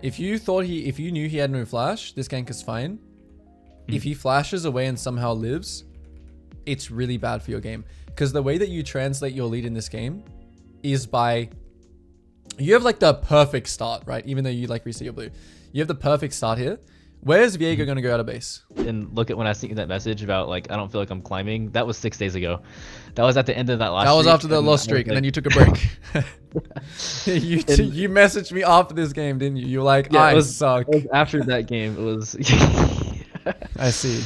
If you knew he had no flash, this gank is fine. If he flashes away and somehow lives, it's really bad for your game. Because the way that you translate your lead in this game is by, you have like the perfect start, right? Even though you like reset your blue, you have the perfect start here. Where's Viego going to go out of base? And look at when I sent you that message about like I don't feel like I'm climbing. That was 6 days ago. That was at the end of that last. That was streak, after the lost streak, and then you took a break. you messaged me after this game, didn't you? You were like, yeah, I suck. It was after that game. It was. I see.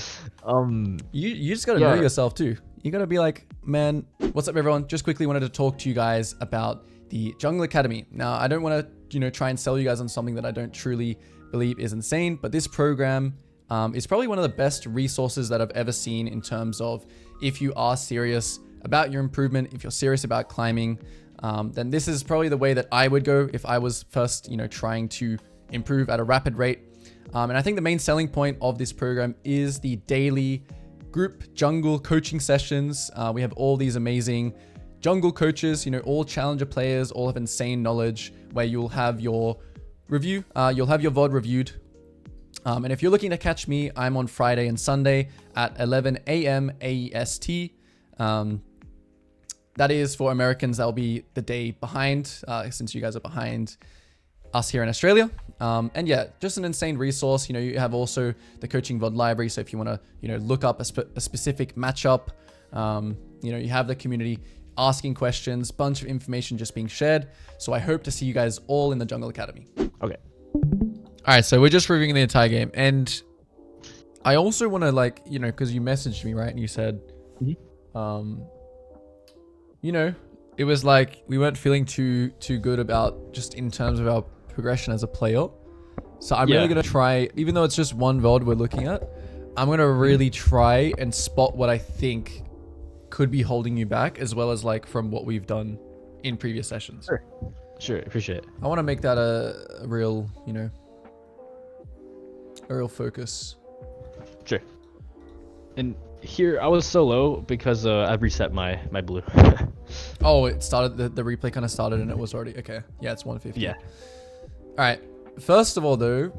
You just gotta know yourself too. You gotta be like, man, what's up, everyone? Just quickly wanted to talk to you guys about the Jungle Academy. Now, I don't want to, try and sell you guys on something that I don't truly believe is insane, but this program is probably one of the best resources that I've ever seen in terms of if you are serious about your improvement, if you're serious about climbing, then this is probably the way that I would go if I was first, trying to improve at a rapid rate. And I think the main selling point of this program is the daily group jungle coaching sessions. We have all these amazing jungle coaches, all challenger players, all have insane knowledge where you'll have your review, you'll have your VOD reviewed. And if you're looking to catch me, I'm on Friday and Sunday at 11 a.m. AEST. That is for Americans, that'll be the day behind, since you guys are behind us here in Australia. And yeah, just an insane resource. You have also the coaching VOD library. So if you want to, look up a specific matchup, you have the community asking questions, bunch of information just being shared. So I hope to see you guys all in the Jungle Academy. Okay. All right. So we're just reviewing the entire game. And I also want to because you messaged me, right? And you said, it was like we weren't feeling too good about just in terms of our progression as a player. So I'm really going to try, even though it's just one VOD we're looking at, I'm going to really try and spot what I think could be holding you back, as well as from what we've done in previous sessions. Sure. Appreciate it. I want to make that a real, a real focus. Sure. And here I was so low because I reset my blue. Oh, it started, the replay kind of started and it was already, okay. Yeah, it's 150. Yeah. All right. First of all, though,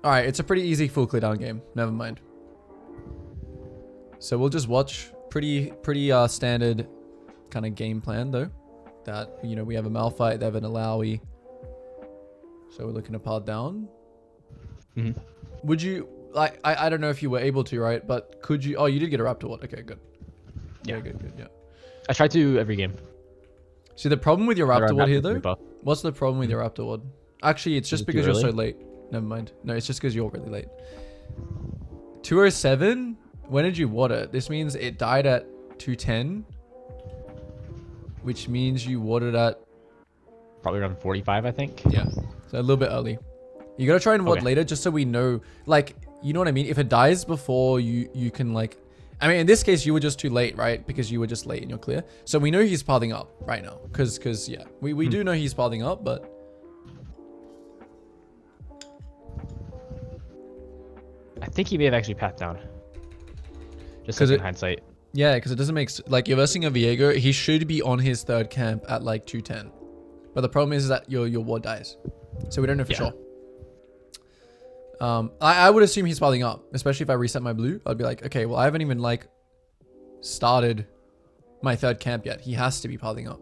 all right, it's a pretty easy full clear down game. Never mind. So we'll just watch pretty standard kind of game plan, though. That, we have a Malphite, they have an Alawi. So we're looking to part down. Would you, I don't know if you were able to, right? But could you, oh, you did get a Raptor Ward. Okay, good. Yeah, good, yeah. I try to every game. See, the problem with your Raptor Ward here, though, what's the problem with your Raptor Ward? Actually, it's just because you're so late. Never mind. No, it's just because you're really late. 207? When did you ward it? This means it died at 210. Which means you warded at... probably around 45, I think. Yeah. So a little bit early. You gotta try and ward later just so we know... you know what I mean? If it dies before you can I mean, in this case, you were just too late, right? Because you were just late and you're clear. So we know he's pathing up right now. Because yeah. We do know he's pathing up, but... I think he may have actually pathed down. Just in hindsight. Yeah, because it doesn't make... you're versing a Viego, he should be on his third camp at 210. But the problem is that your ward dies. So we don't know for sure. I would assume he's piling up, especially if I reset my blue. I'd be like, okay, well, I haven't even started my third camp yet. He has to be piling up.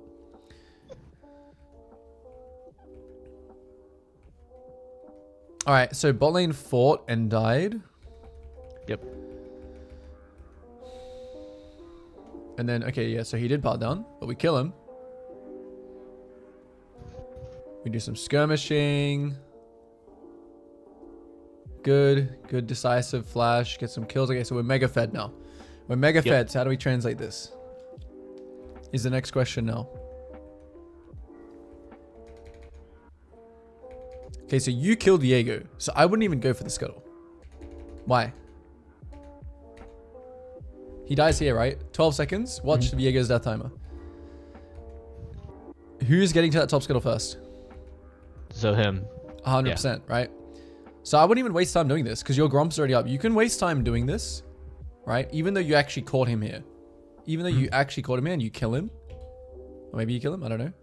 All right, so bot lane fought and died. Yep. And then, okay, yeah, so he did part down, but we kill him. We do some skirmishing. Good decisive flash. Get some kills. Okay, so we're mega fed now. We're mega fed. So how do we translate this? Is the next question now. Okay, so you killed Viego. So I wouldn't even go for the scuttle. Why? He dies here, right? 12 seconds. Watch Viego's death timer. Who's getting to that top scuttle first? So him. 100%, right? So I wouldn't even waste time doing this because your Gromp's already up. You can waste time doing this, right? Even though you actually caught him here. Even though you actually caught him here and you kill him. Or maybe you kill him. I don't know.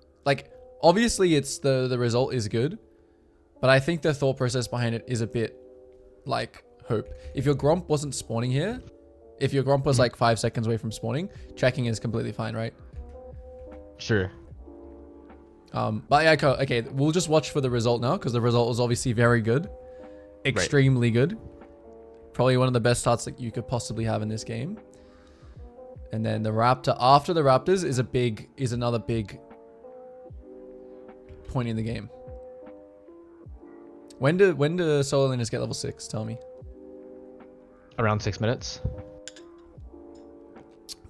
Obviously, it's the result is good. But I think the thought process behind it is a bit like hope. If your Gromp wasn't spawning here, if your Gromp was like 5 seconds away from spawning, checking is completely fine, right? Sure. But yeah, okay, we'll just watch for the result now because the result was obviously very good. Extremely good. Probably one of the best starts that you could possibly have in this game. And then the Raptor after the Raptors is another big point in the game. When do solo laners get level 6? Tell me. Around 6 minutes.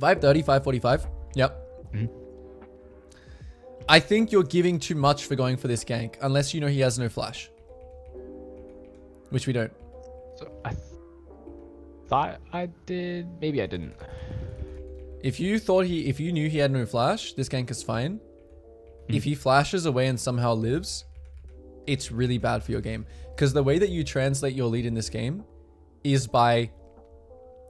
5:30, 5:45. Yep. Mm-hmm. I think you're giving too much for going for this gank, unless you know he has no flash. Which we don't. So I thought I did. Maybe I didn't. If you knew he had no flash, this gank is fine. If he flashes away and somehow lives, it's really bad for your game. Because the way that you translate your lead in this game is by...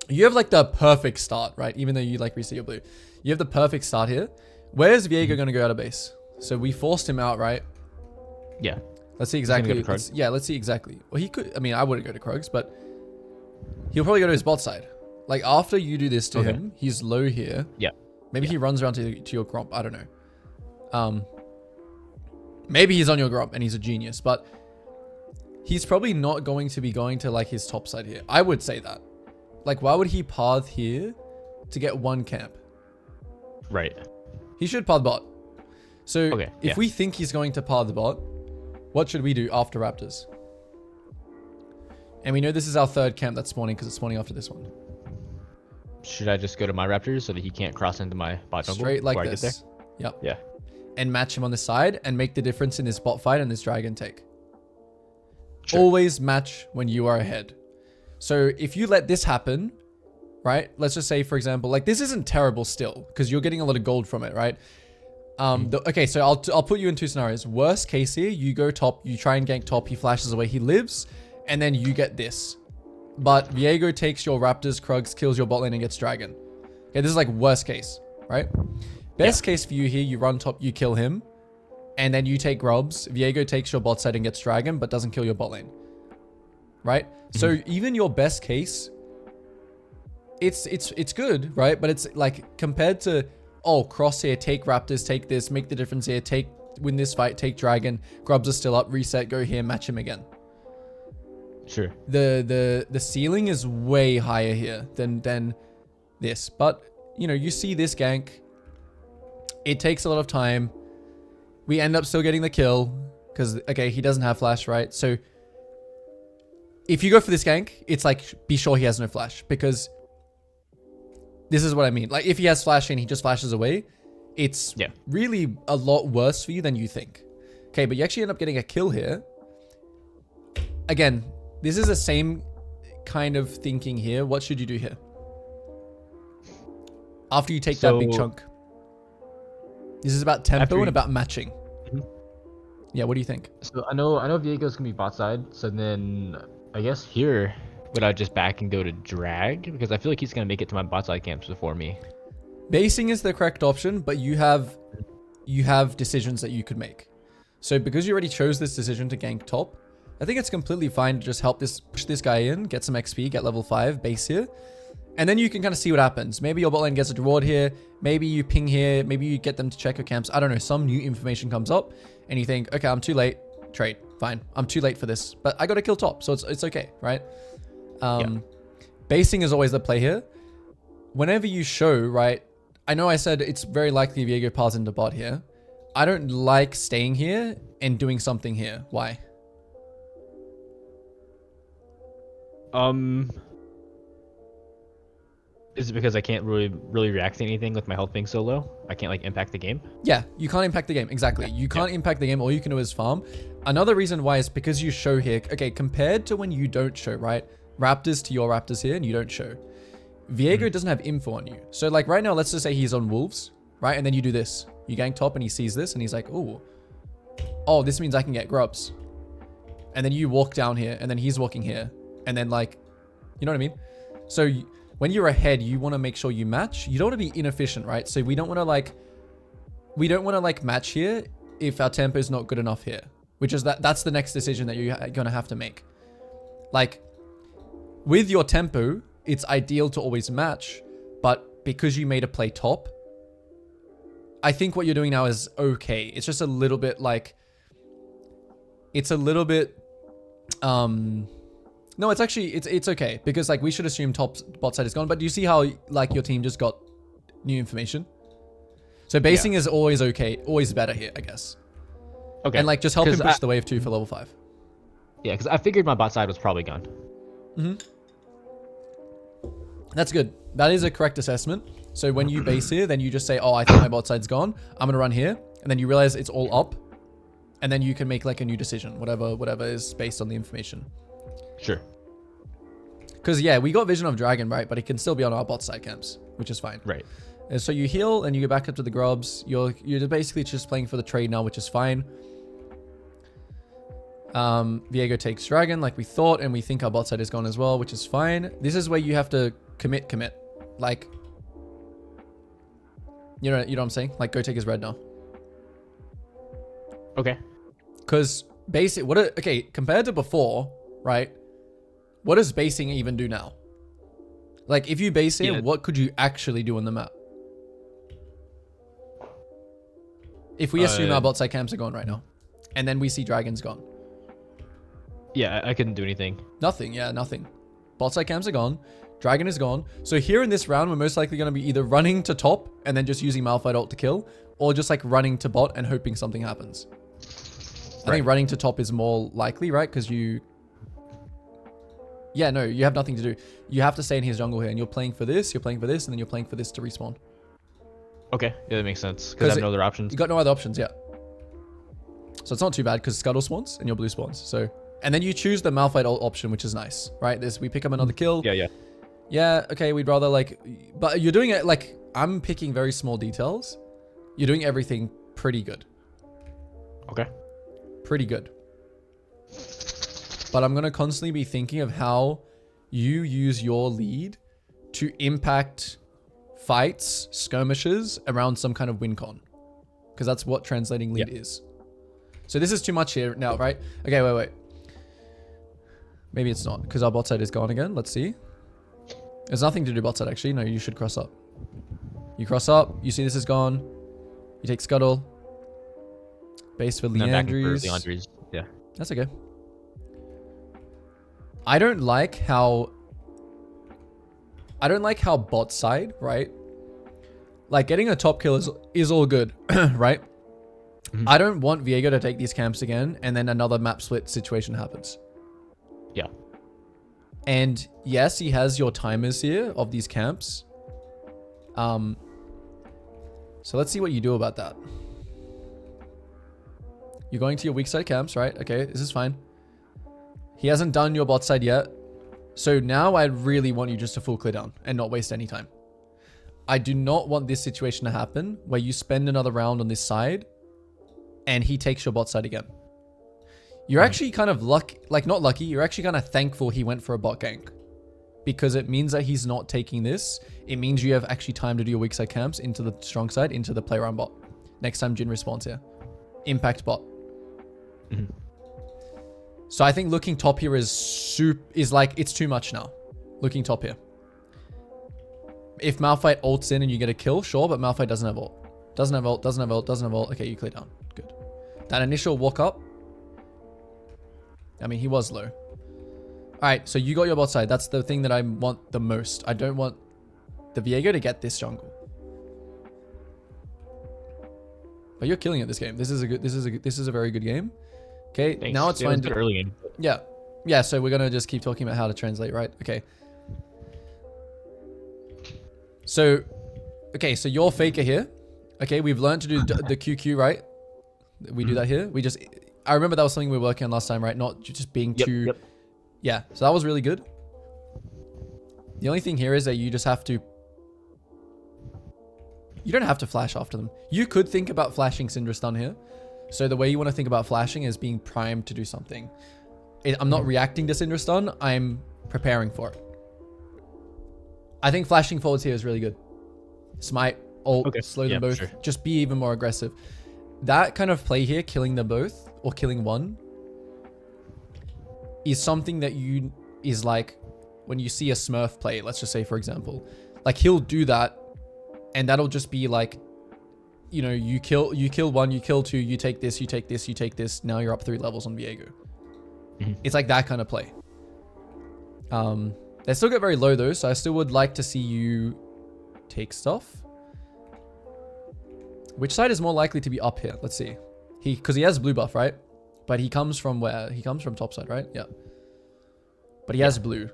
You have like the perfect start, right? Even though you like reset your blue. You have the perfect start here. Where's Viego going to go out of base? So we forced him out, right? Yeah. Let's see exactly. Go let's see exactly. Well, he could... I mean, I wouldn't go to Krugs, but he'll probably go to his bot side. Like after you do this to him, he's low here. Yeah. Maybe he runs around to your Gromp. I don't know. Maybe he's on your Gromp and he's a genius, but he's probably not going to be going to like his top side here. I would say that. Like, why would he path here to get one camp? Right. He should path bot. So if we think he's going to path the bot, what should we do after Raptors? And we know this is our third camp that's spawning because it's spawning after this one. Should I just go to my Raptors so that he can't cross into my bot jungle? Straight like this. Yep. Yeah. And match him on this side and make the difference in this bot fight and this dragon take. Sure. Always match when you are ahead. So if you let this happen, right? Let's just say, for example, like this isn't terrible still because you're getting a lot of gold from it, right? Okay, so I'll put you in two scenarios. Worst case here, you go top, you try and gank top, he flashes away, he lives, and then you get this. But Viego takes your Raptors, Krugs, kills your bot lane and gets dragon. Okay, this is like worst case, right? Best case for you here, you run top, you kill him, and then you take Grubs. Viego takes your bot side and gets dragon, but doesn't kill your bot lane. Right? So even your best case, it's good, right? But it's like compared to, oh, cross here, take Raptors, take this, make the difference here, win this fight, take dragon, Grubs are still up, reset, go here, match him again. Sure. The ceiling is way higher here than this. But, you know, you see this gank. It takes a lot of time. We end up still getting the kill because, okay, he doesn't have flash, right? So if you go for this gank, it's like, be sure he has no flash because this is what I mean. Like if he has flash and he just flashes away, it's really a lot worse for you than you think. Okay, but you actually end up getting a kill here. Again, this is the same kind of thinking here. What should you do here? After you take that big chunk. This is about tempo and about matching. Yeah, what do you think? So I know Viego's gonna be bot side. So then I guess here would I just back and go to drag because I feel like he's gonna make it to my bot side camps before me. Basing is the correct option, but you have decisions that you could make. So because you already chose this decision to gank top, I think it's completely fine to just help push this guy in, get some XP, get level 5 base here. And then you can kind of see what happens. Maybe your bot lane gets a reward here. Maybe you ping here. Maybe you get them to check your camps. I don't know. Some new information comes up and you think, okay, I'm too late. Trade. Fine. I'm too late for this. But I got to kill top. So it's okay, right? Basing is always the play here. Whenever you show, right? I know I said it's very likely Viego paths into bot here. I don't like staying here and doing something here. Why? Is it because I can't really react to anything with my health being so low? I can't like impact the game? Yeah, you can't impact the game. Exactly. You can't impact the game. All you can do is farm. Another reason why is because you show here. Okay, compared to when you don't show, right? Raptors to your Raptors here and you don't show. Viego doesn't have info on you. So like right now, let's just say he's on Wolves, right? And then you do this. You gank top and he sees this and he's like, oh, this means I can get Grubs. And then you walk down here and then he's walking here. And then like, you know what I mean? So when you're ahead, you want to make sure you match. You don't want to be inefficient, right? So we don't want to like match here if our tempo is not good enough here. which is that's the next decision that you're going to have to make. Like, with your tempo, it's ideal to always match, but because you made a play top, I think what you're doing now is okay. It's just a little bit like, it's a little bit, no, it's actually, it's okay, because like we should assume top bot side is gone, but do you see how like your team just got new information? So basing is always okay, always better here, I guess. Okay. And like just help him push the wave 2 for level 5. Yeah, because I figured my bot side was probably gone. That's good. That is a correct assessment. So when you base here, then you just say, oh, I think my bot side's gone. I'm going to run here. And then you realize it's all up. And then you can make like a new decision, whatever is based on the information. Sure. Because yeah, we got Vision of Dragon, right? But it can still be on our bot side camps, which is fine. Right. And so you heal and you go back up to the grubs. You're basically just playing for the trade now, which is fine. Viego takes Dragon like we thought, and we think our bot side is gone as well, which is fine. This is where you have to commit. Like, you know what I'm saying? Like, go take his red now. Okay. Because okay, compared to before, right? What does basing even do now? Like, if you base it, what could you actually do on the map? If we assume our bot side camps are gone right now, and then we see Dragon's gone. Yeah, I couldn't do anything. Nothing, yeah, nothing. Bot side camps are gone. Dragon is gone. So here in this round, we're most likely going to be either running to top and then just using Malphite ult to kill, or just like running to bot and hoping something happens. I think running to top is more likely, right? Because you... Yeah, no, you have nothing to do. You have to stay in his jungle here, and you're playing for this, and then you're playing for this to respawn. Okay, yeah, that makes sense. Because I have no other options. You got no other options, yeah. So it's not too bad, because Scuttle spawns, and your blue spawns, so... And then you choose the Malphite ult option, which is nice, right? We pick up another kill. Yeah. Yeah, okay, we'd rather like... But you're doing it like... I'm picking very small details. You're doing everything pretty good. Okay. Pretty good. But I'm going to constantly be thinking of how you use your lead to impact fights, skirmishes around some kind of win con. Because that's what translating lead is. So this is too much here now, right? Okay, wait. Maybe it's not, because our bot side is gone again. Let's see. There's nothing to do bot side, actually. No, you should cross up. You cross up. You see this is gone. You take Scuttle. Base for Leandries. Yeah. That's okay. I don't like how bot side, right? Like, getting a top kill is all good, right? Mm-hmm. I don't want Viego to take these camps again, and then another map split situation happens. Yeah. And yes, he has your timers here of these camps. So let's see what you do about that. You're going to your weak side camps, right? Okay, this is fine. He hasn't done your bot side yet. So now I really want you just to full clear down and not waste any time. I do not want this situation to happen where you spend another round on this side and he takes your bot side again. You're actually kind of not lucky. You're actually kind of thankful he went for a bot gank, because it means that he's not taking this. It means you have actually time to do your weak side camps into the strong side, into the play around bot. Next time Jin responds here. Impact bot. Mm-hmm. So I think looking top here is like, it's too much now. Looking top here. If Malphite ults in and you get a kill, sure, but Malphite doesn't have ult. Doesn't have ult. Okay, you clear down. Good. That initial walk up. I mean, he was low. All right, so you got your bot side. That's the thing that I want the most. I don't want the Viego to get this jungle. But you're killing it this game. This is a very good game. Okay, Thanks. Now it's fine. It was early game. Yeah. So we're gonna just keep talking about how to translate, right? Okay. So you're faker here. Okay, we've learned to do the QQ, right? We do that here. I remember that was something we were working on last time, right? Not just being too... Yep. Yeah, so that was really good. The only thing here is that you just have to... You don't have to flash after them. You could think about flashing Syndra stun here. So the way you want to think about flashing is being primed to do something. I'm not reacting to Syndra stun. I'm preparing for it. I think flashing forwards here is really good. Smite, ult, slow them both. Sure. Just be even more aggressive. That kind of play here, killing them both, or killing one is something that is like when you see a Smurf play, let's just say, for example, like he'll do that and that'll just be like, you know, you kill one, you kill two, you take this, you take this, you take this. Now you're up 3 levels on Viego. It's like that kind of play. They still get very low though, so I still would like to see you take stuff. Which side is more likely to be up here? Let's see. Because he has blue buff, right? But he comes from where? He comes from top side, right? Yeah. But he has blue.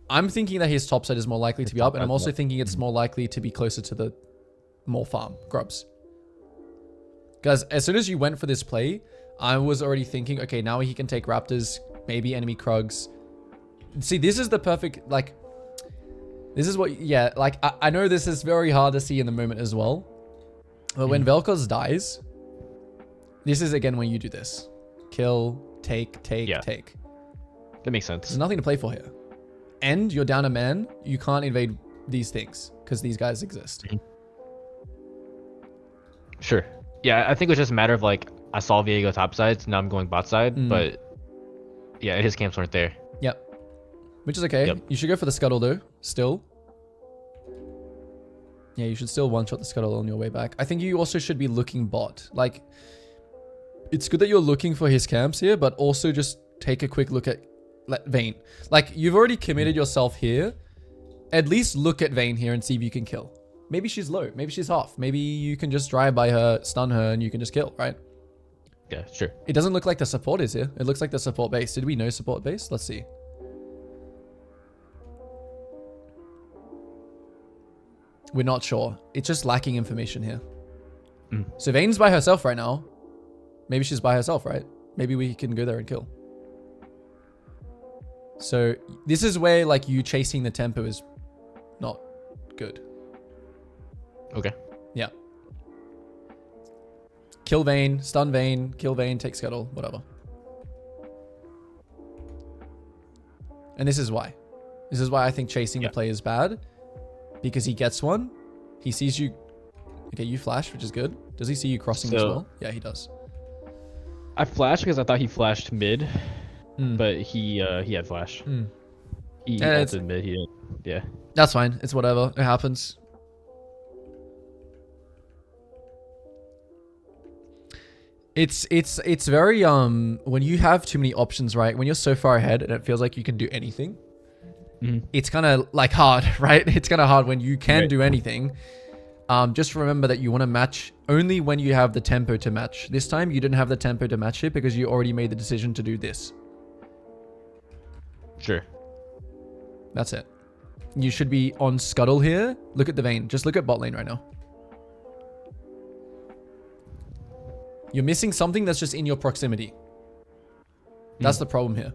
I'm thinking that his top side is more likely to be up, and I'm also thinking it's more likely to be closer to the more farm grubs. Because as soon as you went for this play, I was already thinking, okay, now he can take raptors, maybe enemy krugs. See, this is the perfect, like, this is what, yeah, like, I know this is very hard to see in the moment as well. But when Vel'Koz dies, this is again when you do this. Kill, take, take. That makes sense. There's nothing to play for here. And you're down a man, you can't invade these things because these guys exist. Sure. Yeah, I think it was just a matter of like, I saw Viego top sides, now I'm going bot side, but yeah, his camps weren't there. Yep. Which is okay. Yep. You should go for the scuttle though, still. Yeah, you should still one-shot the scuttle on your way back. I think you also should be looking bot. Like, it's good that you're looking for his camps here, but also just take a quick look at Vayne. Like, you've already committed yourself here. At least look at Vayne here and see if you can kill. Maybe she's low. Maybe she's off. Maybe you can just drive by her, stun her, and you can just kill, right? Yeah, sure. It doesn't look like the support is here. It looks like the support base. Did we know support base? Let's see. We're not sure. It's just lacking information here. So Vayne's by herself right now. Maybe she's by herself, right? Maybe we can go there and kill. So this is where like you chasing the tempo is not good. Okay. Yeah. Kill Vayne, stun Vayne, kill Vayne, take scuttle, whatever. And this is why. This is why I think chasing the play is bad. Because he gets one. He sees you. Okay, you flash, which is good. Does he see you crossing as well? Yeah, he does. I flashed because I thought he flashed mid. But he had flash. He ulted mid, he didn't. Yeah. That's fine. It's whatever. It happens. It's very when you have too many options, right? When you're so far ahead and it feels like you can do anything, it's kind of like hard, right? It's kind of hard when you can do anything. Just remember that you want to match only when you have the tempo to match. This time you didn't have the tempo to match it because you already made the decision to do this. Sure. That's it. You should be on scuttle here. Look at the Vayne. Just look at bot lane right now. You're missing something that's just in your proximity. That's the problem here.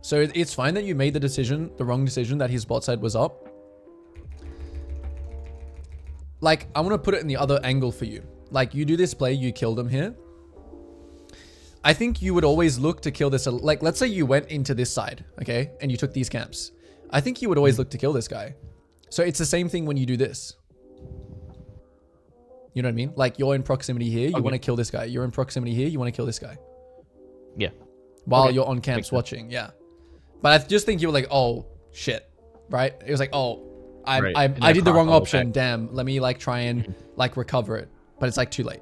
So it's fine that you made the decision, the wrong decision, that his bot side was up. Like, I want to put it in the other angle for you. Like, you do this play, you killed him here. I think you would always look to kill this. Like, let's say you went into this side, okay? And you took these camps. I think you would always look to kill this guy. So it's the same thing when you do this. You know what I mean? Like, you're in proximity here, you want to kill this guy. You're in proximity here, you want to kill this guy. Yeah. While you're on camps watching, yeah. But I just think you were like, oh, shit, right? It was like, oh, I did the wrong option. Damn, let me like try and like recover it. But it's like too late.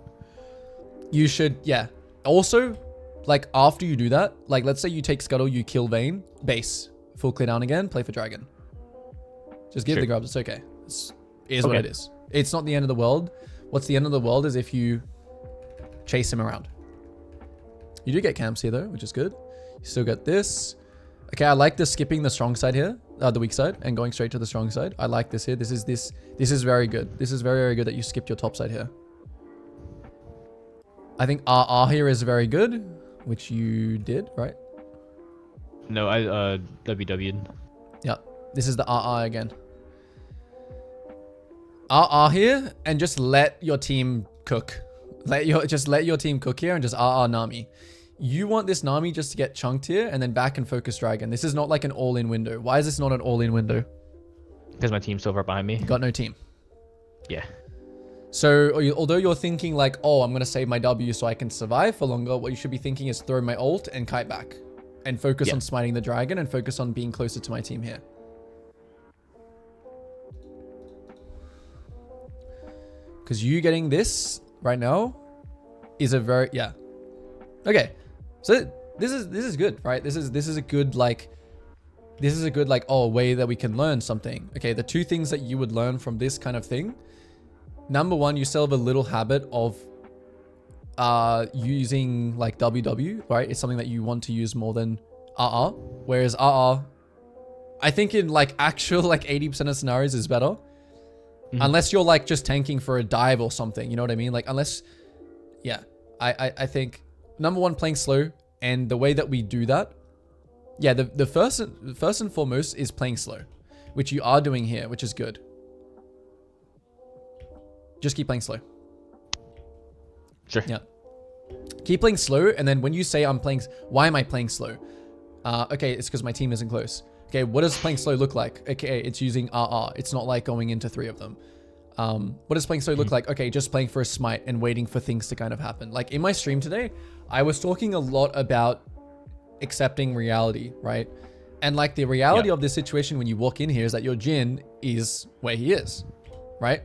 You should, yeah. Also, like after you do that, like let's say you take scuttle, you kill Vayne, base, full clear down again, play for dragon. Just give the grubs, it's okay. It is what it is. It's not the end of the world. What's the end of the world is if you chase him around. You do get camps here though, which is good. You still get this. Okay, I like the skipping the strong side here, the weak side, and going straight to the strong side. I like this here. This is very good. This is very, very good that you skipped your top side here. I think RR here is very good, which you did, right? No, I WW'd. Yeah, this is the RR again. RR here, and just let your team cook. Just let your team cook here and just RR Nami. You want this Nami just to get chunked here and then back and focus dragon. This is not like an all-in window. Why is this not an all-in window? Because my team's so far behind me. You got no team. Yeah. So although you're thinking like, oh, I'm going to save my W so I can survive for longer, what you should be thinking is throw my ult and kite back. And focus on smiting the dragon and focus on being closer to my team here. Because you getting this right now is a very, Okay. So this is good, right? This is a good like way that we can learn something. Okay, the two things that you would learn from this kind of thing. Number one, you still have a little habit of using like WW, right? It's something that you want to use more than RR. Whereas RR, I think in like actual like 80% of scenarios is better. Unless you're like just tanking for a dive or something, you know what I mean? Like unless, I think number one, playing slow, and the way that we do that, the first and foremost is playing slow, which you are doing here, which is good. Just keep playing slow. Sure. Yeah. Keep playing slow, and then when you say why am I playing slow? Okay, it's because my team isn't close. Okay, what does playing slow look like? Okay, it's using RR. It's not like going into 3 of them. What does playing slow look like? Okay, just playing for a smite and waiting for things to kind of happen. Like in my stream today, I was talking a lot about accepting reality, right? And like the reality of this situation when you walk in here is that your Jhin is where he is, right?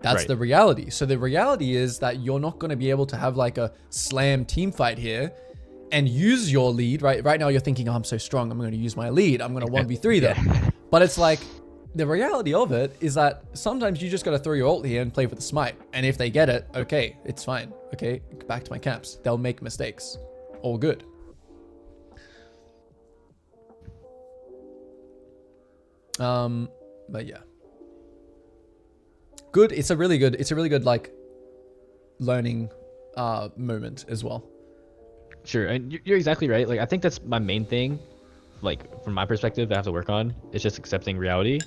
That's the reality. So the reality is that you're not going to be able to have like a slam team fight here and use your lead, right? Right now you're thinking, oh, I'm so strong, I'm going to use my lead, I'm going to 1v3 them. But it's like, the reality of it is that sometimes you just got to throw your ult here and play for the smite. And if they get it, okay, it's fine. Okay, back to my camps. They'll make mistakes. All good. But yeah. Good. It's a really good like learning moment as well. Sure, and you're exactly right. Like I think that's my main thing, like from my perspective, I have to work on. It's just accepting reality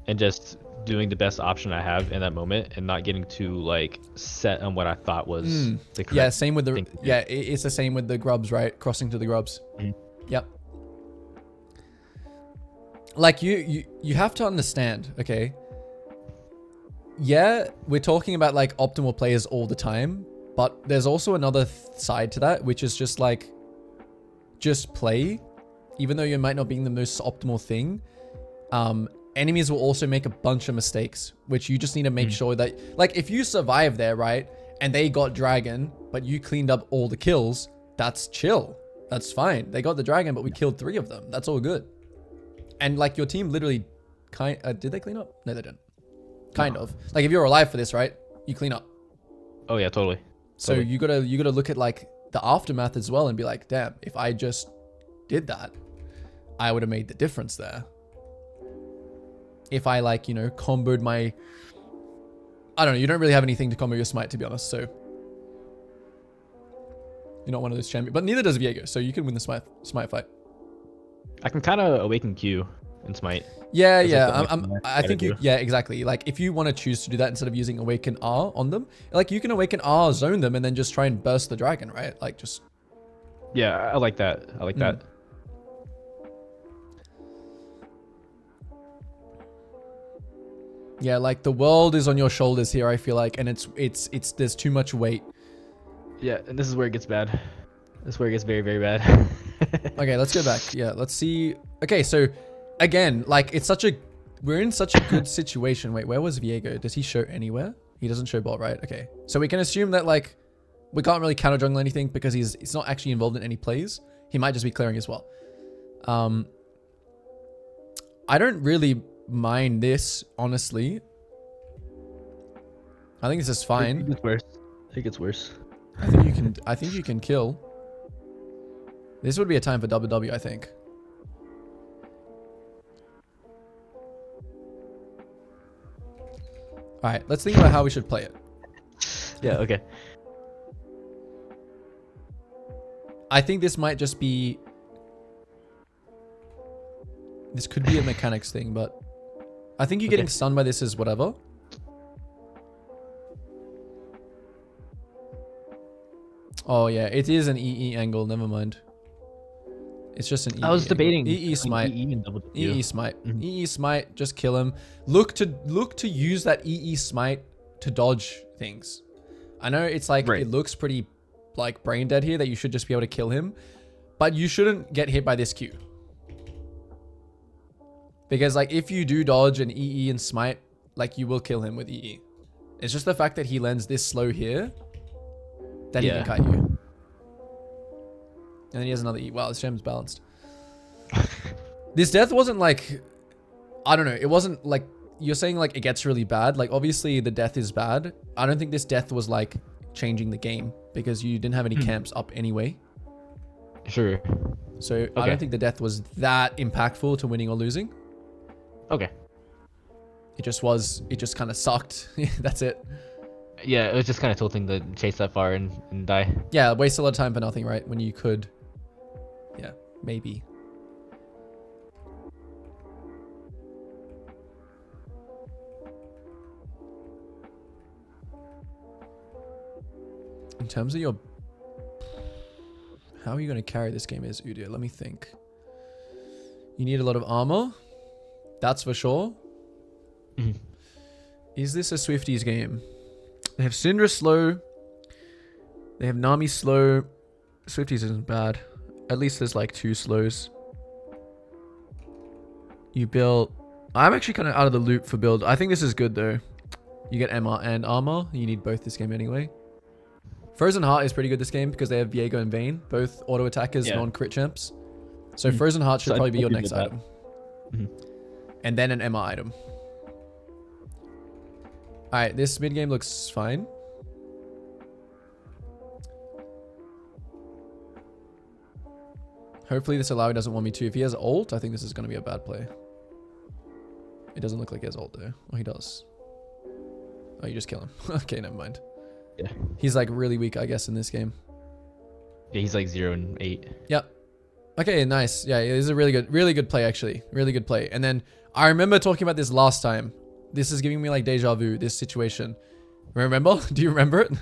and just doing the best option I have in that moment, and not getting too like set on what I thought was the correct same with the it's the same with the grubs, right? Crossing to the grubs. Yep. Like you have to understand, okay? Yeah, we're talking about like optimal players all the time, but there's also another side to that, which is just like, just play. Even though you might not be the most optimal thing, enemies will also make a bunch of mistakes, which you just need to make sure that, like, if you survive there, right, and they got dragon, but you cleaned up all the kills, that's chill. That's fine. They got the dragon, but we killed 3 of them. That's all good. And like your team literally did they clean up? No, they didn't. Kind of. Like if you're alive for this, right? You clean up. Oh yeah, totally. So you gotta look at like the aftermath as well and be like, damn, if I just did that, I would have made the difference there. If I like, you know, comboed my, I don't know, you don't really have anything to combo your smite, to be honest, so you're not one of those champions, but neither does Viego, so you can win the smite fight. I can kind of awaken Q and smite. Yeah, I think yeah, exactly. Like if you want to choose to do that instead of using awaken R on them, like you can awaken R, zone them, and then just try and burst the dragon, right? Like just. Yeah, I like that. I like that. Yeah, like the world is on your shoulders here, I feel like, and it's there's too much weight. Yeah, and this is where it gets bad. This is where it gets very, very bad. Okay, let's go back. Yeah, let's see. Okay, so again, like we're in such a good situation. Wait, where was Viego? Does he show anywhere? He doesn't show bot, right? Okay, so we can assume that like we can't really counter jungle anything because he's not actually involved in any plays. He might just be clearing as well. I don't really mind this, honestly. I think this is fine. I think it's worse. I think it's worse. I think you can kill. This would be a time for WW, I think. Alright, let's think about how we should play it. Yeah, okay. I think this might just be... This could be a mechanics thing, but... I think you getting stunned by this is whatever. Oh yeah, it is an EE angle, never mind. It's just an EE. I was debating EE smite. EE smite. Mm-hmm. EE smite, just kill him. Look to use that EE smite to dodge things. I know it's like, Right. it looks pretty like brain dead here that you should just be able to kill him, but you shouldn't get hit by this Q. Because like if you do dodge and EE and smite, like you will kill him with EE. It's just the fact that he lands this slow here that he can cut you. And then he has another E. Wow, this gem's balanced. This death wasn't like, I don't know. It wasn't like, you're saying like it gets really bad. Like obviously the death is bad. I don't think this death was like changing the game because you didn't have any camps up anyway. Sure. So Okay. I don't think the death was that impactful to winning or losing. Okay. It just was, it just kind of sucked. That's it. Yeah, it was just kind of tilting to chase that far and die. Yeah, waste a lot of time for nothing, right? When you could, yeah, maybe. In terms of your, how are you going to carry this game is Udyr? Let me think. You need a lot of armor. That's for sure. Mhm. Is this a Swifties game? They have Syndra slow. They have Nami slow. Swifties isn't bad. At least there's like 2 slows. You build... I'm actually kind of out of the loop for build. I think this is good though. You get MR and armor. You need both this game anyway. Frozen Heart is pretty good this game because they have Viego and Vayne, both auto attackers, non-crit champs. So Frozen Heart should probably be your next item. And then an MR item. Alright, this mid game looks fine. Hopefully this Alawi doesn't want me to. If he has ult, I think this is going to be a bad play. It doesn't look like he has ult though. Oh, he does. Oh, you just kill him. Okay, never mind. Yeah. He's like really weak, I guess, in this game. Yeah, he's like 0 and 8. Yep. Okay, nice. Yeah, it is a really good play actually. Really good play. And then I remember talking about this last time. This is giving me like deja vu, this situation. Remember? Do you remember it?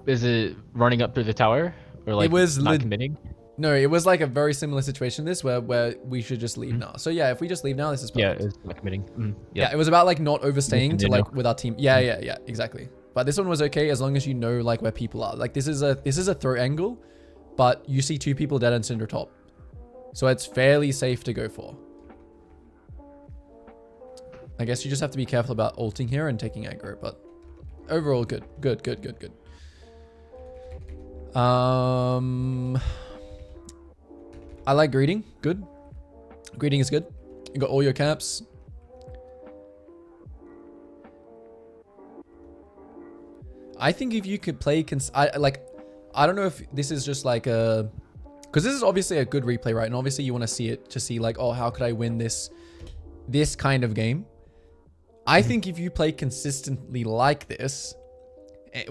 Is it running up through the tower? Or like it was not committing? No, it was like a very similar situation to this where we should just leave now. So yeah, if we just leave now, this is perfect. Yeah, it's not committing. Yeah, it was about like not overstaying to like with our team. Yeah, exactly. But this one was okay as long as you know like where people are. Like this is a throw angle, but you see 2 people dead on Syndra top. So it's fairly safe to go for. I guess you just have to be careful about ulting here and taking aggro, but overall good. Good. I like greeting. Good. Greeting is good. You got all your camps. I think if you could play, I don't know if this is just like a, because this is obviously a good replay, right? And obviously you want to see it to see like, oh, how could I win this kind of game? I think if you play consistently like this,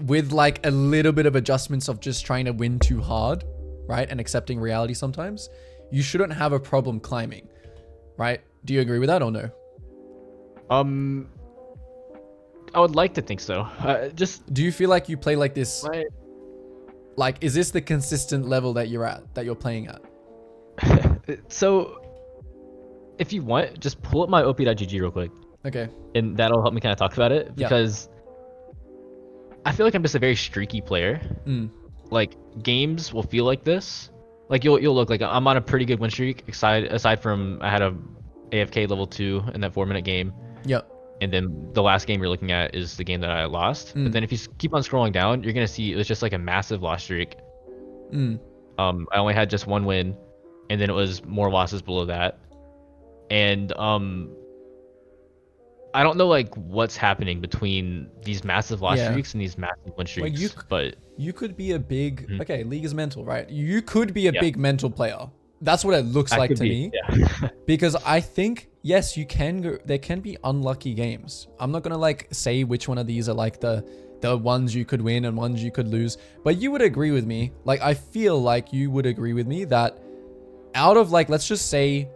with like a little bit of adjustments of just trying to win too hard, right? And accepting reality sometimes, you shouldn't have a problem climbing, right? Do you agree with that or no? I would like to think so. Just do you feel like you play like this? Like, is this the consistent level that you're at, that you're playing at? So, if you want, just pull up my op.gg real quick. Okay. And that'll help me kind of talk about it because I feel like I'm just a very streaky player. Like games will feel like this. Like you'll look like I'm on a pretty good win streak. Aside from I had a AFK level 2 in that 4-minute game. Yep. And then the last game you're looking at is the game that I lost. But then if you keep on scrolling down, you're gonna see it was just like a massive loss streak. I only had just 1 win, and then it was more losses below that. And I don't know like what's happening between these massive loss streaks and these massive win streaks. But you could be a big okay, league is mental, right? You could be a big mental player. That's what it looks like to me. Yeah. Because I think yes, you can go. There can be unlucky games. I'm not gonna like say which one of these are like the ones you could win and ones you could lose. But you would agree with me. Like I feel like you would agree with me that out of like let's just say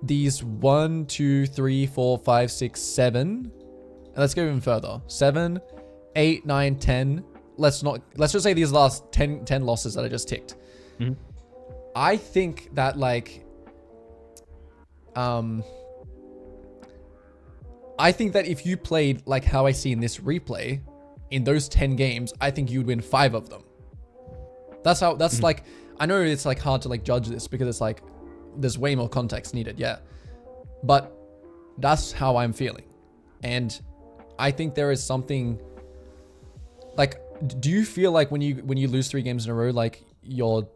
these 1, 2, 3, 4, 5, 6, 7. Let's go even further. 7, 8, 9, 10. Let's just say these last 10 losses that I just ticked. I think that like I I think that if you played like how I see in this replay, in those 10 games, I think you'd win 5 of them. That's like, I know it's like hard to like judge this because it's like, there's way more context needed. Yeah. But that's how I'm feeling. And I think there is something like, do you feel like when you lose 3 games in a row, like you're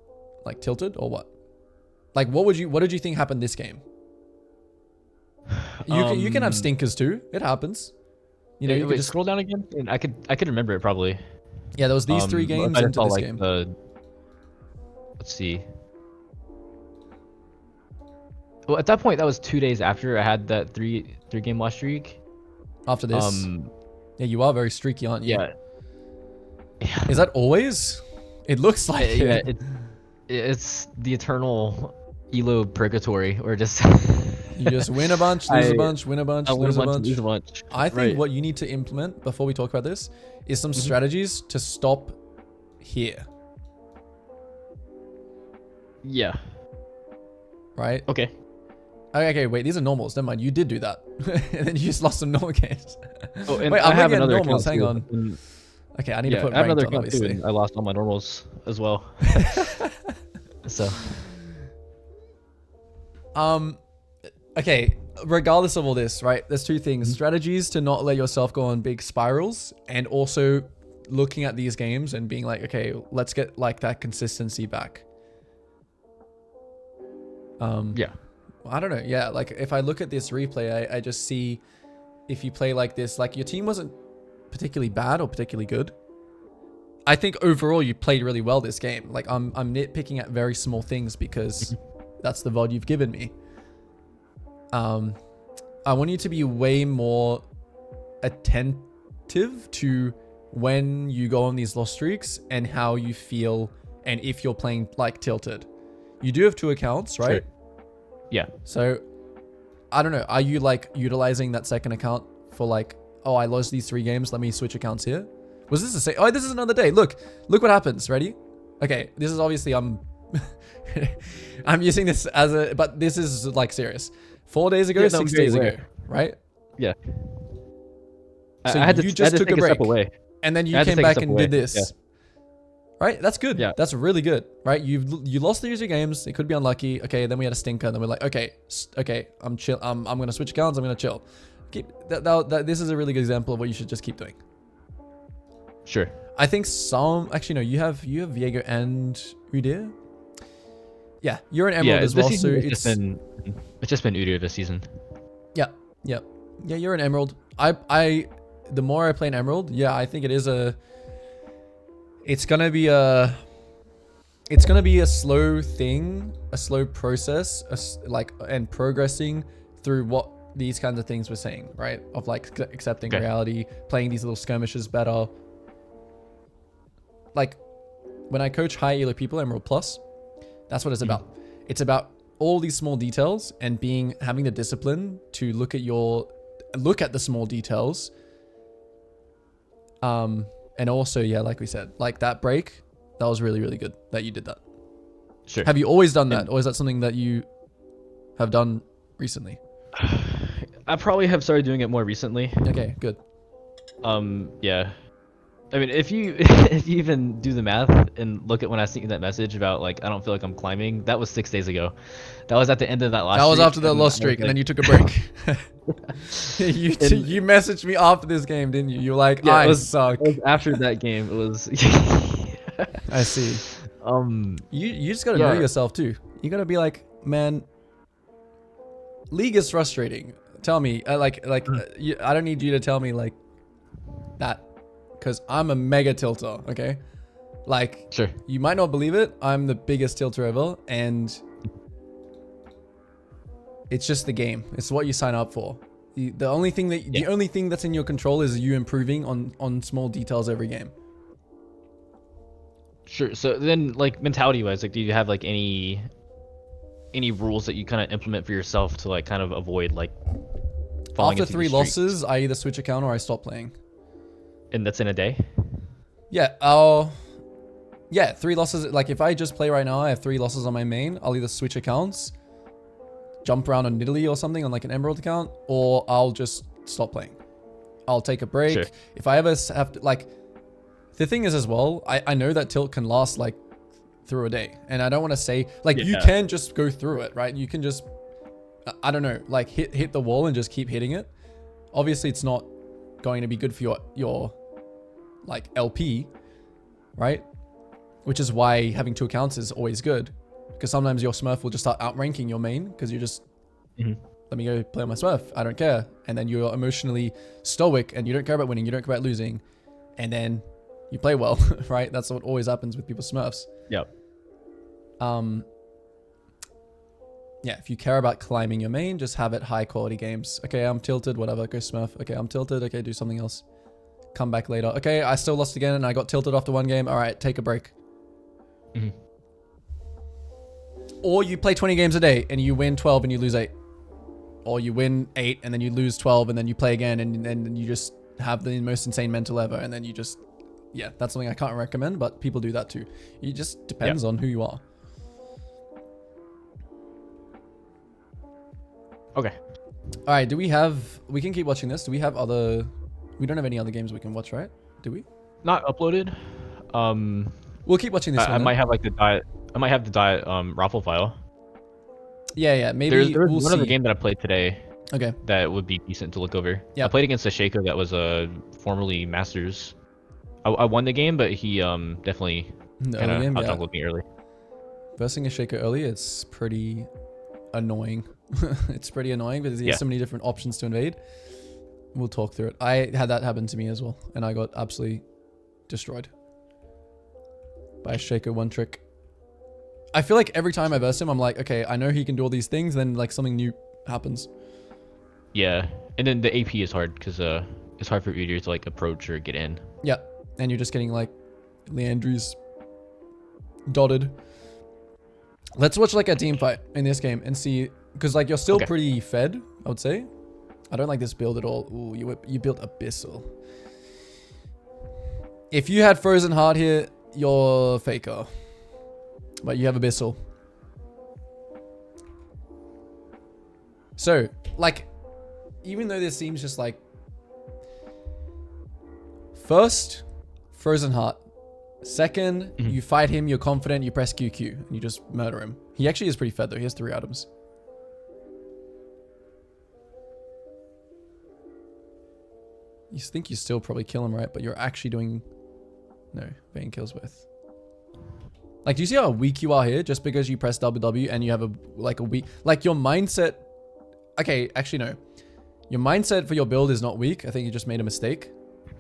like tilted or what? Like, what did you think happened this game? You can have stinkers too. It happens. You know, you wait, just scroll down again. And I could remember it probably. Yeah, there was these 3 games into this game. Let's see. Well, at that point, that was 2 days after I had that three game loss streak. After this, yeah, you are very streaky, aren't you? Yeah. Is that always? It looks like it. It's the eternal Elo purgatory, or just you just win a bunch, lose a bunch, win a bunch, lose a bunch. Lose a bunch. I think what you need to implement before we talk about this is some strategies to stop here. Yeah. Right? Okay. Okay, wait, these are normals. Never mind, you did do that. And then you just lost some normal games. Oh, and wait, I I'm have looking at another normals. Hang account on. Okay, I need to put I have ranked another on, account too, obviously. and I lost all my normals as well. So. Okay, regardless of all this, right? There's 2 things. Strategies to not let yourself go on big spirals, and also looking at these games and being like, okay, let's get like that consistency back. Yeah. I don't know. Yeah, like if I look at this replay, I just see if you play like this, like your team wasn't particularly bad or particularly good. I think overall you played really well this game. Like I'm nitpicking at very small things because that's the VOD you've given me. I want you to be way more attentive to when you go on these loss streaks and how you feel, and if you're playing like tilted. You do have 2 accounts, right? Sure. Yeah. So I don't know. Are you like utilizing that second account for like, oh, I lost these 3 games, let me switch accounts here? Was this the same? Oh, this is another day. Look what happens. Ready? Okay, this is obviously I'm using this as a, but this is like serious. 4 days ago, 6 days ago, right? Yeah. So I had you just took a break, away. and then you came back and did this. Yeah. Right? That's good. Yeah. That's really good. Right? You lost the user games. It could be unlucky. Okay, then we had a stinker. And then we're like, okay, I'm chill. I'm gonna switch accounts. I'm gonna chill. Keep this is a really good example of what you should just keep doing. Sure. I think actually no, you have Viego and Udir. Yeah, you're an Emerald as well. So it's just been Udir this season. Yeah, you're an Emerald. The more I play an Emerald, yeah, I think it is it's gonna be a slow thing, a slow process, and progressing through what these kinds of things we're saying, right? Of like accepting reality, playing these little skirmishes better. Like when I coach high elo people, Emerald Plus, that's what it's about. It's about all these small details and having the discipline to look at the small details. And also, yeah, like we said, like that break, that was really, really good that you did that. Sure. Have you always done that, or is that something that you have done recently? I probably have started doing it more recently. Okay, good. Yeah. I mean, if you even do the math and look at when I sent you that message about like I don't feel like I'm climbing, that was 6 days ago. That was at the end of that last. That was after the lost streak, and then you took a break. You messaged me after this game, didn't you? You were like, I suck. It was after that game. It was. I see. You just gotta know yourself too. You gotta be like, man, League is frustrating. Tell me, I don't need you to tell me like that. Because I'm a mega tilter, okay? Like, sure. You might not believe it. I'm the biggest tilter ever, and it's just the game. It's what you sign up for. The only thing that's in your control is you improving on small details every game. Sure. So then, like mentality-wise, like, do you have like any rules that you kind of implement for yourself to like kind of avoid like falling after 3 losses? I either switch account or I stop playing. And that's in a day? Yeah. Yeah, 3 losses. Like if I just play right now, I have 3 losses on my main. I'll either switch accounts, jump around on Italy or something on like an Emerald account, or I'll just stop playing. I'll take a break. Sure. If I ever have to, like, the thing is as well, I know that tilt can last like through a day. And I don't want to say, like, you can just go through it, right? You can just, I don't know, like hit the wall and just keep hitting it. Obviously, it's not going to be good for your like LP, right? Which is why having 2 accounts is always good. Because sometimes your Smurf will just start outranking your main because you just, let me go play on my Smurf. I don't care. And then you're emotionally stoic and you don't care about winning. You don't care about losing. And then you play well, right? That's what always happens with people's Smurfs. Yep. Yeah, if you care about climbing your main, just have it high quality games. Okay, I'm tilted, whatever, go Smurf. Okay, I'm tilted, okay, do something else. Come back later. Okay, I still lost again and I got tilted after 1 game. All right, take a break. Or you play 20 games a day and you win 12 and you lose 8. Or you win 8 and then you lose 12 and then you play again and then you just have the most insane mental ever and then you just, yeah, that's something I can't recommend, but people do that too. It just depends on who you are. Okay. All right, we can keep watching this. Do we have we don't have any other games we can watch, right? Do we? Not uploaded. We'll keep watching this one. I might have like the diet. I might have the diet raffle file. Yeah, maybe there's we'll one other game that I played today. Okay. That would be decent to look over. Yeah. I played against a Shaco that was formerly Masters. I won the game, but he definitely kind of outjuggled me early. Versing a Shaco early, it's pretty annoying. It's pretty annoying because he has so many different options to invade. We'll talk through it. I had that happen to me as well, and I got absolutely destroyed by a Shaco one trick. I feel like every time I verse him, I'm like, okay, I know he can do all these things, then like something new happens. Yeah, and then the AP is hard because it's hard for Udyr to like approach or get in. Yeah, and you're just getting like Leandry's dotted. Let's watch like a team fight in this game and see, because like you're still pretty fed, I would say. I don't like this build at all. Ooh, you built Abyssal. If you had Frozen Heart here, you're Faker. But you have Abyssal. So, like, even though this seems just like... First, Frozen Heart. Second, you fight him, you're confident, you press QQ, and you just murder him. He actually is pretty fed though, he has 3 items. You think you still probably kill him, right? But you're actually doing... No, Vayne kills with. Like, do you see how weak you are here? Just because you press WW and you have a weak... Like, your mindset... Okay, actually, no. Your mindset for your build is not weak. I think you just made a mistake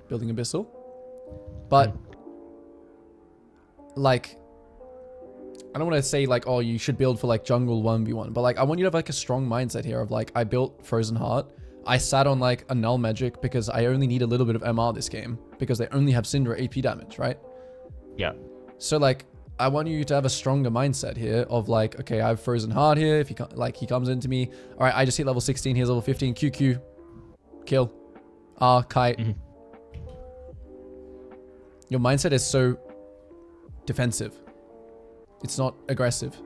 building Abyssal. But... Like... I don't want to say, like, oh, you should build for, like, jungle 1v1. But, like, I want you to have, like, a strong mindset here of, like, I built Frozen Heart. I sat on, like, a null magic because I only need a little bit of MR this game. Because they only have Syndra AP damage, right? Yeah. So, like... I want you to have a stronger mindset here of like, okay, I have Frozen Heart here. If he he comes into me, all right, I just hit level 16. Here's level 15. QQ, kill, kite. Your mindset is so defensive. It's not aggressive.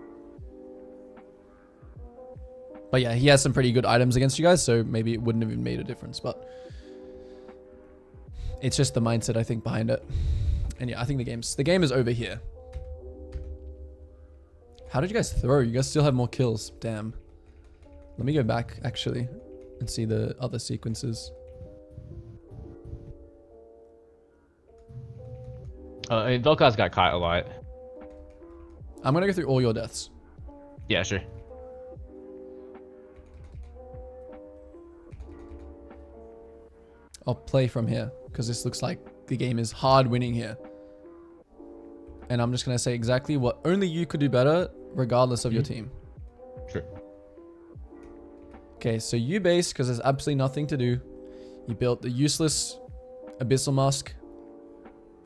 But yeah, he has some pretty good items against you guys, so maybe it wouldn't have even made a difference. But it's just the mindset I think behind it. And yeah, I think the game is over here. How did you guys throw? You guys still have more kills. Damn. Let me go back, actually, and see the other sequences. Vel'Koz got caught a lot. I'm going to go through all your deaths. Yeah, sure. I'll play from here, because this looks like the game is hard winning here. And I'm just going to say exactly what only you could do better, regardless of your team. Sure. Okay, so you base, because there's absolutely nothing to do. You built the useless Abyssal Mask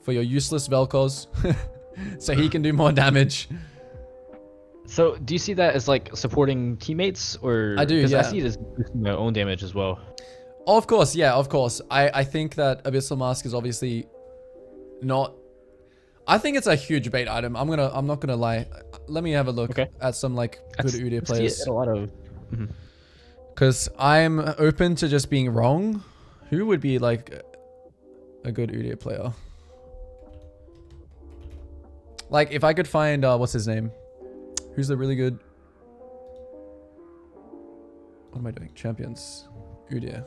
for your useless Vel'Koz, so he can do more damage. So, do you see that as like supporting teammates, or I do? Because yeah. I see it as boosting their own damage as well. Oh, of course, yeah, of course. I think that Abyssal Mask is obviously not. I think it's a huge bait item. I'm not gonna lie. Let me have a look at some like good Udyr players. A lot of. Because I'm open to just being wrong. Who would be like a good Udyr player? Like if I could find, what's his name? Who's the really good? What am I doing? Champions. Udyr.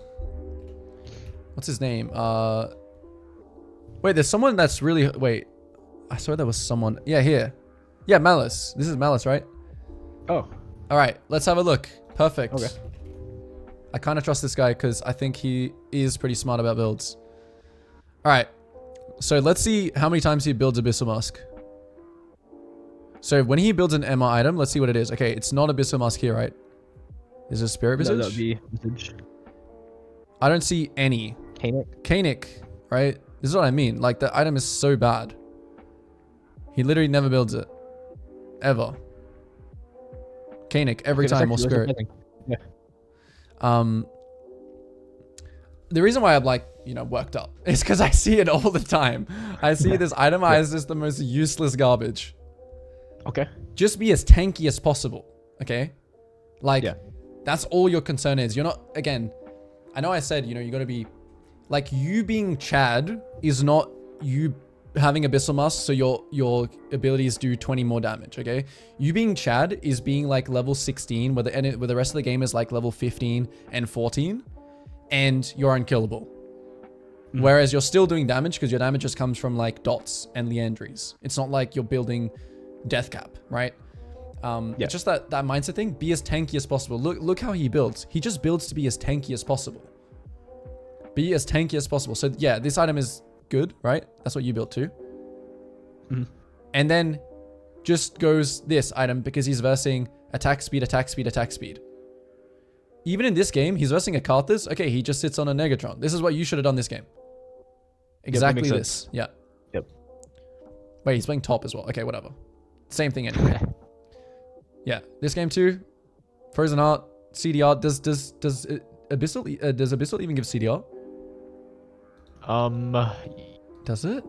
What's his name? Wait, there's someone that's really, wait. I swear there was someone. Yeah, here. Yeah, Malice. This is Malice, right? Oh. All right, let's have a look. Perfect. Okay. I kind of trust this guy because I think he is pretty smart about builds. All right. So let's see how many times he builds Abyssal Mask. So when he builds an MR item, let's see what it is. Okay, it's not Abyssal Mask here, right? Is it Spirit Visage? No, that would be Visage. I don't see any. Kanik, right? This is what I mean. Like, the item is so bad. He literally never builds it. Ever. Kanik, every time, or Spirit. Yeah. The reason why I'm like, you know, worked up is because I see it all the time. I see this itemized as the most useless garbage. Okay. Just be as tanky as possible. Okay? Like, that's all your concern is. You're not, again, I know I said, you know, you got to be, like, you being Chad is not you having Abyssal Mask, so your abilities do 20 more damage, okay? You being Chad is being, like, level 16, where the rest of the game is, like, level 15 and 14, and you're unkillable. Whereas you're still doing damage, because your damage just comes from, like, dots and Leandries. It's not like you're building death cap, right? It's just that mindset thing. Be as tanky as possible. Look how he builds. He just builds to be as tanky as possible. Be as tanky as possible. So yeah, this item is good, right? That's what you built too. And then just goes this item because he's versing attack speed, attack speed, attack speed. Even in this game, he's versing a Karthus. Okay, he just sits on a Negatron. This is what you should have done this game. Exactly this. Yeah. Yep. Wait, he's playing top as well. Okay, whatever. Same thing anyway. Yeah, this game too. Frozen Heart, CDR. Does Abyssal even give CDR? Does it?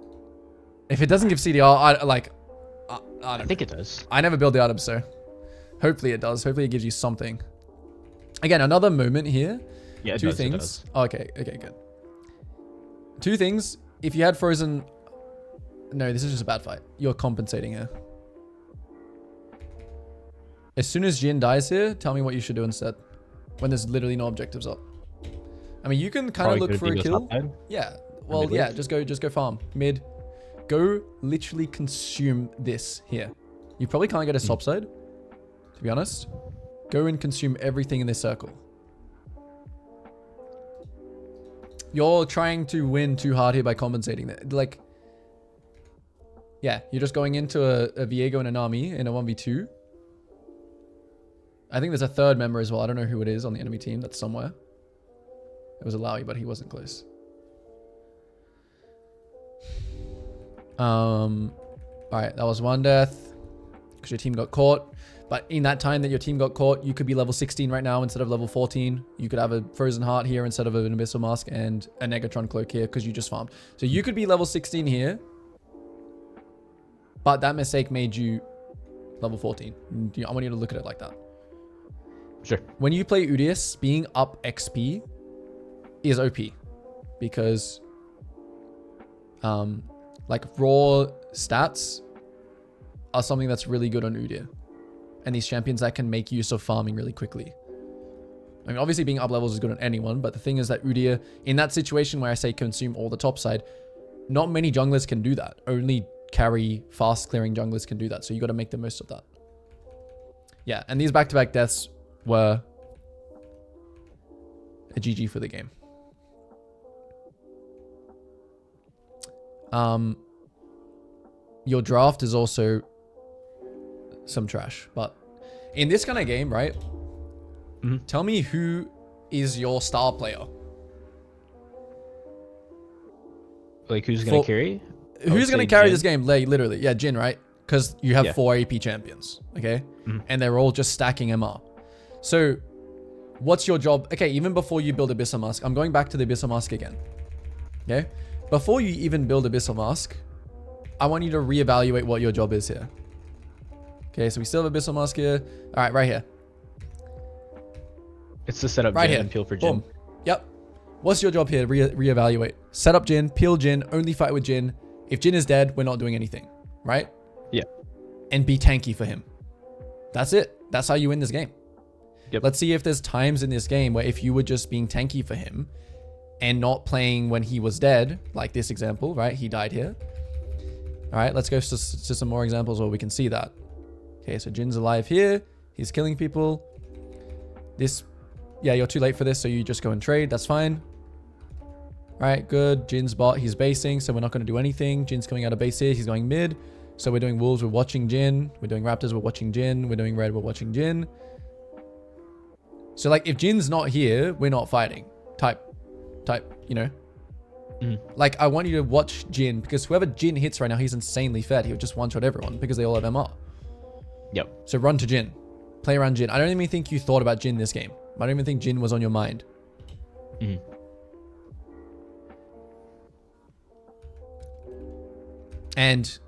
If it doesn't give CDR, I don't I think it does. I never build the item, so hopefully it does. Hopefully it gives you something. Again, another moment here. Yeah, Two things. Okay, good. Two things. If you had Frozen... No, this is just a bad fight. You're compensating here. As soon as Jin dies here, tell me what you should do instead. When there's literally no objectives up. I mean, you can kind of look for a kill. Yeah. Well, yeah, just go farm. Mid. Go literally consume this here. You probably can't get a top side, to be honest. Go and consume everything in this circle. You're trying to win too hard here by compensating that. Like, yeah, you're just going into a Viego and an army in a 1v2. I think there's a third member as well. I don't know who it is on the enemy team. That's somewhere. It was Alawi, but he wasn't close. Alright, that was one death. Because your team got caught. But in that time that your team got caught, you could be level 16 right now instead of level 14. You could have a Frozen Heart here instead of an Abyssal Mask and a Negatron Cloak here because you just farmed. So you could be level 16 here. But that mistake made you level 14. I want you to look at it like that. Sure. When you play Udyr, being up XP is OP. Because like raw stats are something that's really good on Udyr. And these champions that can make use of farming really quickly. I mean, obviously being up levels is good on anyone, but the thing is that Udyr, in that situation where I say consume all the top side, not many junglers can do that. Only carry fast clearing junglers can do that. So you got to make the most of that. Yeah, and these back-to-back deaths were a GG for the game. Your draft is also some trash, but in this kind of game, right? Tell me who is your star player. Like who's gonna carry? Who's gonna carry this game? Like, literally, yeah, Jin, right? Because you have 4 AP champions, okay? And they're all just stacking MR. So, what's your job? Okay, even before you build Abyssal Mask, I'm going back to the Abyssal Mask again. Okay? Before you even build Abyssal Mask, I want you to reevaluate what your job is here. Okay, so we still have Abyssal Mask here. All right, right here. It's to set up Right Jin here. and peel for Jin. Boom. Yep. What's your job here? Reevaluate. Set up Jin, peel Jin, only fight with Jin. If Jin is dead, we're not doing anything, right? Yeah. And be tanky for him. That's it. That's how you win this game. Yep. Let's see if there's times in this game where if you were just being tanky for him and not playing when he was dead, like this example, right? He died here. All right, let's go to some more examples where we can see that. Okay, so Jin's alive here. He's killing people. This, yeah, you're too late for this, so you just go and trade. That's fine. All right, good. Jin's bot, he's basing, so we're not going to do anything. Jin's coming out of base here. He's going mid. So we're doing wolves, we're watching Jin. We're doing raptors, we're watching Jin. We're doing red, we're watching Jin. So like if Jin's not here, we're not fighting. Type, you know. Like I want you to watch Jin because whoever Jin hits right now, he's insanely fed. He would just one-shot everyone because they all have MR. Yep. So run to Jin. Play around Jin. I don't even think you thought about Jin this game. I don't even think Jin was on your mind. And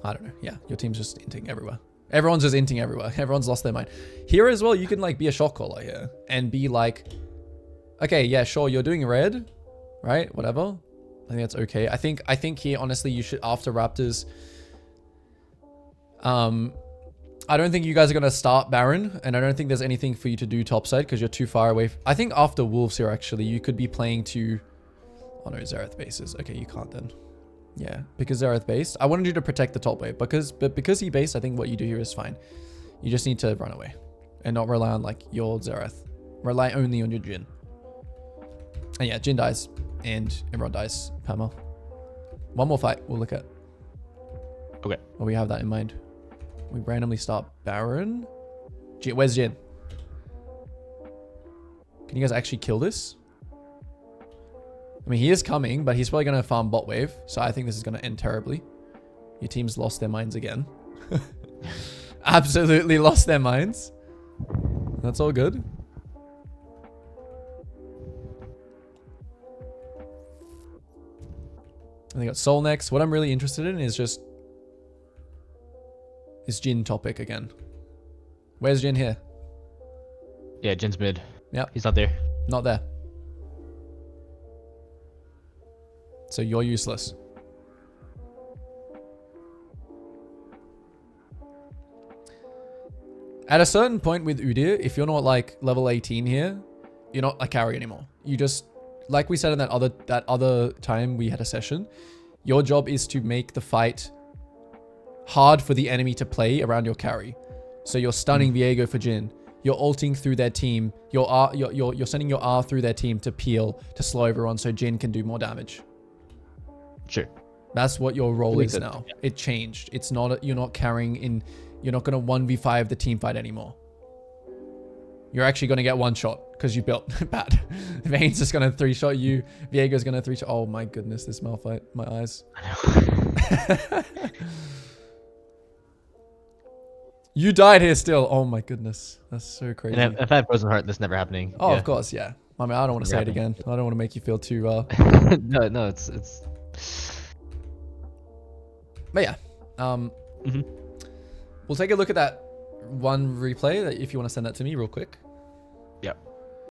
I don't know. Yeah, your team's just inting everywhere. Everyone's just inting everywhere. Everyone's lost their mind. Here as well, you can like be a shot caller here and be like, okay, yeah, sure, you're doing red, right? Whatever. I think that's okay. I think here, honestly, you should, after Raptors, I don't think you guys are going to start Baron, and I don't think there's anything for you to do topside because you're too far away. I think after Wolves here, actually, you could be playing to... Oh no, Xerath bases. Okay, you can't then. Yeah, because Xerath based. I wanted you to protect the top wave, but because he based, I think what you do here is fine. You just need to run away and not rely on like your Xerath. Rely only on your Jin. And yeah, Jin dies and everyone dies. Pama. One more fight we'll look at. Okay. Well, we have that in mind. We randomly start Baron. Where's Jin? Can you guys actually kill this? I mean, he is coming, but he's probably going to farm bot wave. So I think this is going to end terribly. Your team's lost their minds again. Absolutely lost their minds. That's all good. And they got Soul next. What I'm really interested in is just... is Jin topic again. Where's Jin here? Yeah, Jin's mid. Yep. He's not there. Not there. So you're useless. At a certain point with Udyr, if you're not like level 18 here, you're not a carry anymore. You just, like we said in that other time we had a session, your job is to make the fight hard for the enemy to play around your carry. So you're stunning Viego for Jin. You're ulting through their team. You're sending your R through their team to peel, to slow everyone so Jin can do more damage. Sure. That's what your role is sense. now. Yeah. It changed. It's not, you're not carrying in, you're not going to 1v5 the team fight anymore. You're actually going to get one shot because you built bad. Vayne's just going to 3-shot you. Viego's going to 3-shot. Oh my goodness, this Malphite. My eyes. You died here still. Oh my goodness. That's so crazy. And if I had Frozen Heart, this never happening. Oh, yeah. of course, yeah. I mean, I don't want to say it again. I don't want to make you feel too... No, it's... But yeah. We'll take a look at that one replay that if you want to send that to me real quick.